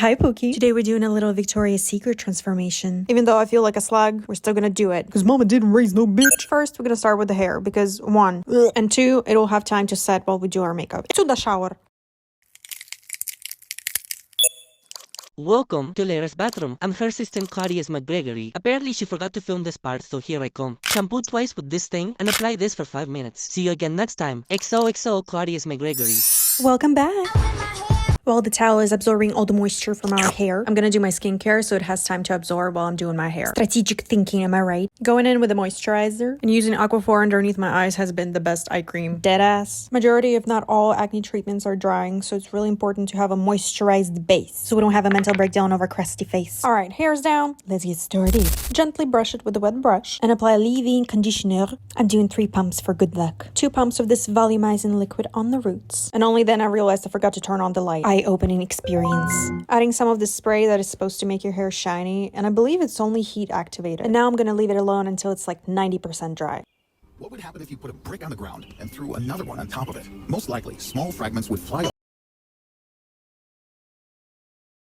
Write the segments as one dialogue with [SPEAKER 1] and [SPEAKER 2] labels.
[SPEAKER 1] Hi, Pookie. Today we're doing a little Victoria's Secret transformation. Even though I feel like a slug, we're still gonna do it. Because mama didn't raise no bitch. First, we're gonna start with the hair. Because 1, and 2, it'll have time to set while we do our makeup. To the shower.
[SPEAKER 2] Welcome to Lera's bathroom. I'm her assistant Claudius McGregory. Apparently she forgot to film this part, so here I come. Shampoo twice with this thing and apply this for 5 minutes. See you again next time. XOXO Claudius McGregory.
[SPEAKER 1] Welcome back. While the towel is absorbing all the moisture from our hair, I'm gonna do my skincare so it has time to absorb while I'm doing my hair. Strategic thinking, am I right? Going in with a moisturizer and using Aquaphor underneath my eyes has been the best eye cream. Deadass. Majority, if not all, acne treatments are drying, so it's really important to have a moisturized base so we don't have a mental breakdown over crusty face. Alright, hair's down. Let's get started. Gently brush it with a wet brush and apply a leave-in conditioner. I'm doing 3 pumps for good luck. 2 pumps of this volumizing liquid on the roots. And only then I realized I forgot to turn on the light. Eye-opening experience. Adding some of this spray that is supposed to make your hair shiny, and I believe it's only heat activated. And now I'm gonna leave it alone until it's like 90% dry.
[SPEAKER 3] What would happen if you put a brick on the ground and threw another one on top of it? Most likely, small fragments would fly off.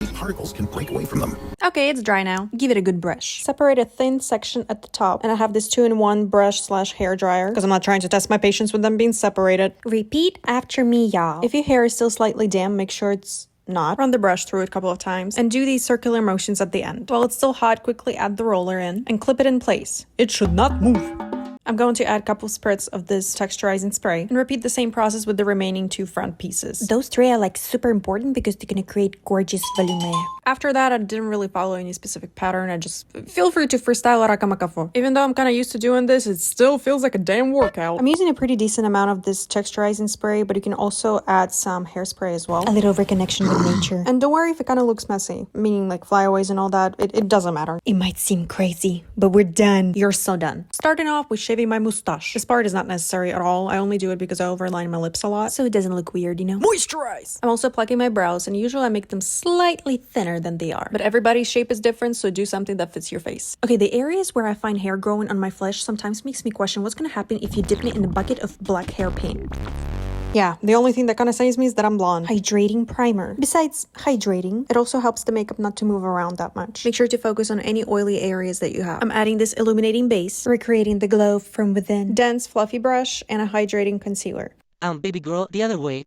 [SPEAKER 3] These particles can break away from them.
[SPEAKER 1] Okay, it's dry now. Give it a good brush. Separate a thin section at the top, and I have this 2-in-1 brush/hair dryer because I'm not trying to test my patience with them being separated. Repeat after me, y'all. If your hair is still slightly damp, make sure it's not. Run the brush through it a couple of times and do these circular motions at the end. While it's still hot, quickly add the roller in and clip it in place. It should not move. I'm going to add a couple spritz of this texturizing spray and repeat the same process with the remaining 2 front pieces. Those 3 are like super important because they're gonna create gorgeous volume. After that, I didn't really follow any specific pattern. I just feel free to freestyle Aquaphor. Even though I'm kind of used to doing this, it still feels like a damn workout. I'm using a pretty decent amount of this texturizing spray, but you can also add some hairspray as well. A little reconnection with nature. And don't worry if it kind of looks messy, meaning like flyaways and all that. It doesn't matter. It might seem crazy, but we're done. You're so done. Starting off with shaving my mustache. This part is not necessary at all. I only do it because I overline my lips a lot, so it doesn't look weird, you know? Moisturize! I'm also plucking my brows, and usually I make them slightly thinner than they are. But everybody's shape is different, so do something that fits your face. Okay, the areas where I find hair growing on my flesh sometimes makes me question what's gonna happen if you dip me in a bucket of black hair paint. Yeah, the only thing that kind of saves me is that I'm blonde. Hydrating primer. Besides hydrating, it also helps the makeup not to move around that much. Make sure to focus on any oily areas that you have. I'm adding this illuminating base, recreating the glow from within. Dense, fluffy brush, and a hydrating concealer.
[SPEAKER 2] Baby girl, the other way.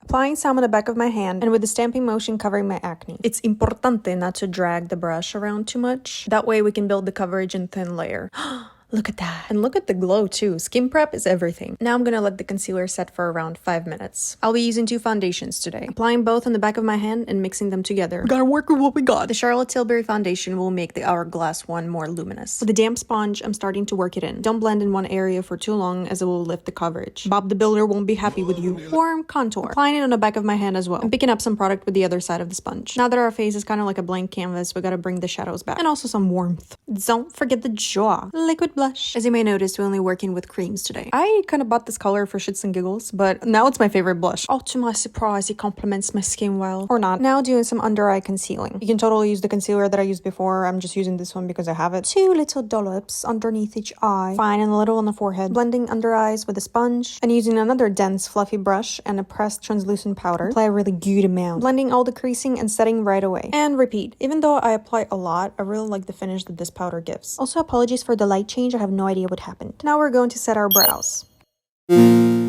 [SPEAKER 1] Applying some on the back of my hand and with the stamping motion covering my acne. It's importante not to drag the brush around too much. That way we can build the coverage in thin layer. Look at that. And look at the glow too. Skin prep is everything. Now I'm gonna let the concealer set for around 5 minutes. I'll be using 2 foundations today. Applying both on the back of my hand and mixing them together. We gotta work with what we got. The Charlotte Tilbury foundation will make the Hourglass one more luminous. With a damp sponge, I'm starting to work it in. Don't blend in one area for too long as it will lift the coverage. Bob the Builder won't be happy with you. Warm contour. Applying it on the back of my hand as well. I'm picking up some product with the other side of the sponge. Now that our face is kind of like a blank canvas, we gotta bring the shadows back. And also some warmth. Don't forget the jaw. Liquid blush. As you may notice, we're only working with creams today. I kind of bought this color for shits and giggles, but now it's my favorite blush. Oh, to my surprise, it complements my skin well. Or not. Now doing some under eye concealing. You can totally use the concealer that I used before. I'm just using this one because I have it. 2 little dollops underneath each eye. Fine, and a little on the forehead. Blending under eyes with a sponge. And using another dense, fluffy brush and a pressed translucent powder. Apply a really good amount. Blending all the creasing and setting right away. And repeat. Even though I apply a lot, I really like the finish that this powder gives. Also, apologies for the light change. I have no idea what happened. Now we're going to set our brows.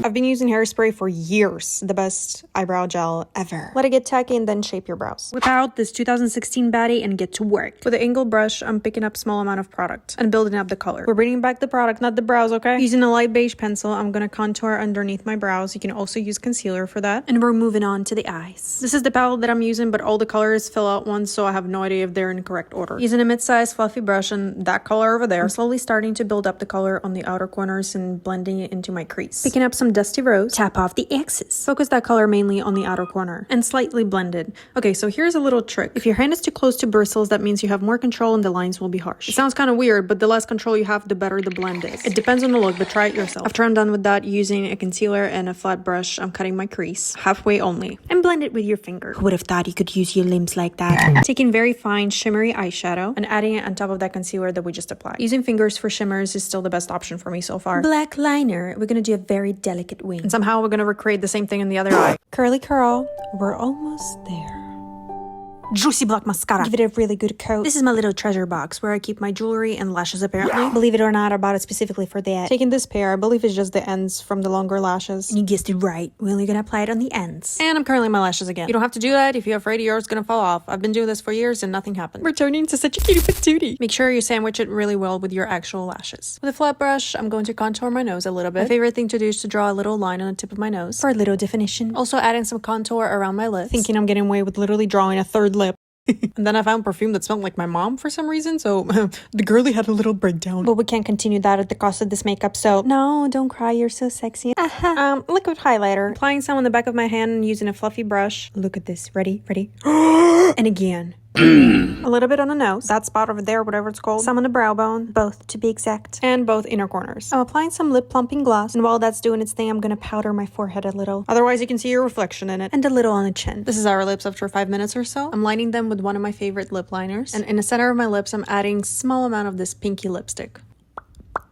[SPEAKER 1] I've been using hairspray for years. The best eyebrow gel ever. Let it get tacky and then shape your brows. Whip out this 2016 baddie and get to work. With the angled brush, I'm picking up small amount of product and building up the color. We're bringing back the product, not the brows, okay? Using a light beige pencil, I'm gonna contour underneath my brows. You can also use concealer for that. And we're moving on to the eyes. This is the palette that I'm using, but all the colors fill out once, so I have no idea if they're in correct order. Using a mid-sized fluffy brush and that color over there, I'm slowly starting to build up the color on the outer corners and blending it into my crease. Picking up some dusty rose, tap off the excess. Focus that color mainly on the outer corner and slightly blended. Okay, so here's a little trick. If your hand is too close to bristles, that means you have more control and the lines will be harsh. It sounds kind of weird, but the less control you have, the better the blend is. It depends on the look, but try it yourself. After I'm done with that, using a concealer and a flat brush, I'm cutting my crease halfway only and blend it with your finger. Who would have thought you could use your limbs like that? Taking very fine shimmery eyeshadow and adding it on top of that concealer that we just applied. Using fingers for shimmers is still the best option for me so far. Black liner. We're gonna do a very delicate wing. And somehow we're gonna recreate the same thing in the other eye. Curly curl. We're almost there. Juicy Black Mascara. Give it a really good coat. This is my little treasure box where I keep my jewelry and lashes apparently. Believe it or not, I bought it specifically for that. Taking this pair, I believe it's just the ends from the longer lashes. And you guessed it right. We're only gonna apply it on the ends. And I'm curling my lashes again. You don't have to do that if you're afraid yours gonna fall off. I've been doing this for years and nothing happened. We're turning into such a cutie patootie. Make sure you sandwich it really well with your actual lashes. With a flat brush, I'm going to contour my nose a little bit. My favorite thing to do is to draw a little line on the tip of my nose for a little definition. Also adding some contour around my lips. Thinking I'm getting away with literally drawing a third lip. And then I found perfume that smelled like my mom for some reason, so the girlie had a little breakdown. But we can't continue that at the cost of this makeup, so no, don't cry, you're so sexy. Liquid highlighter. Applying some on the back of my hand and using a fluffy brush. Look at this. Ready? And again. A little bit on the nose, that spot over there, whatever it's called. Some on the brow bone, both to be exact, and both inner corners. I'm applying some lip plumping gloss, and while that's doing its thing, I'm gonna powder my forehead a little. Otherwise, you can see your reflection in it, and a little on the chin. This is our lips after 5 minutes or so. I'm lining them with one of my favorite lip liners, and in the center of my lips, I'm adding small amount of this pinky lipstick.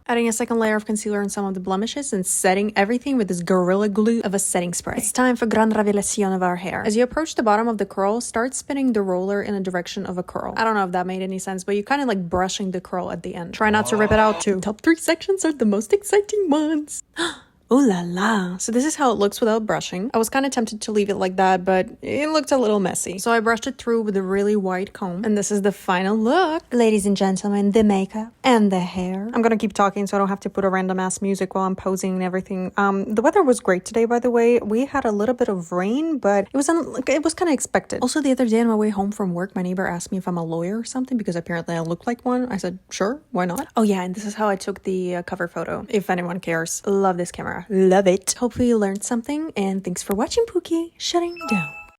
[SPEAKER 1] Adding a second layer of concealer on some of the blemishes and setting everything with this Gorilla Glue of a setting spray. It's time for gran revelación of our hair. As you approach the bottom of the curl, start spinning the roller in the direction of a curl. I don't know if that made any sense, but you're kind of like brushing the curl at the end. Try not to rip it out too. Top 3 sections are the most exciting ones. Ooh la la. So this is how it looks without brushing. I was kind of tempted to leave it like that, but it looked a little messy. So I brushed it through with a really wide comb. And this is the final look. Ladies and gentlemen, the makeup and the hair. I'm gonna keep talking so I don't have to put a random ass music while I'm posing and everything. The weather was great today, by the way. We had a little bit of rain, but it was kind of expected. Also, the other day on my way home from work, my neighbor asked me if I'm a lawyer or something because apparently I look like one. I said, sure, why not? Oh yeah, and this is how I took the cover photo, if anyone cares. Love this camera. Love it. Hopefully you learned something, and thanks for watching, Pookie. Shutting down.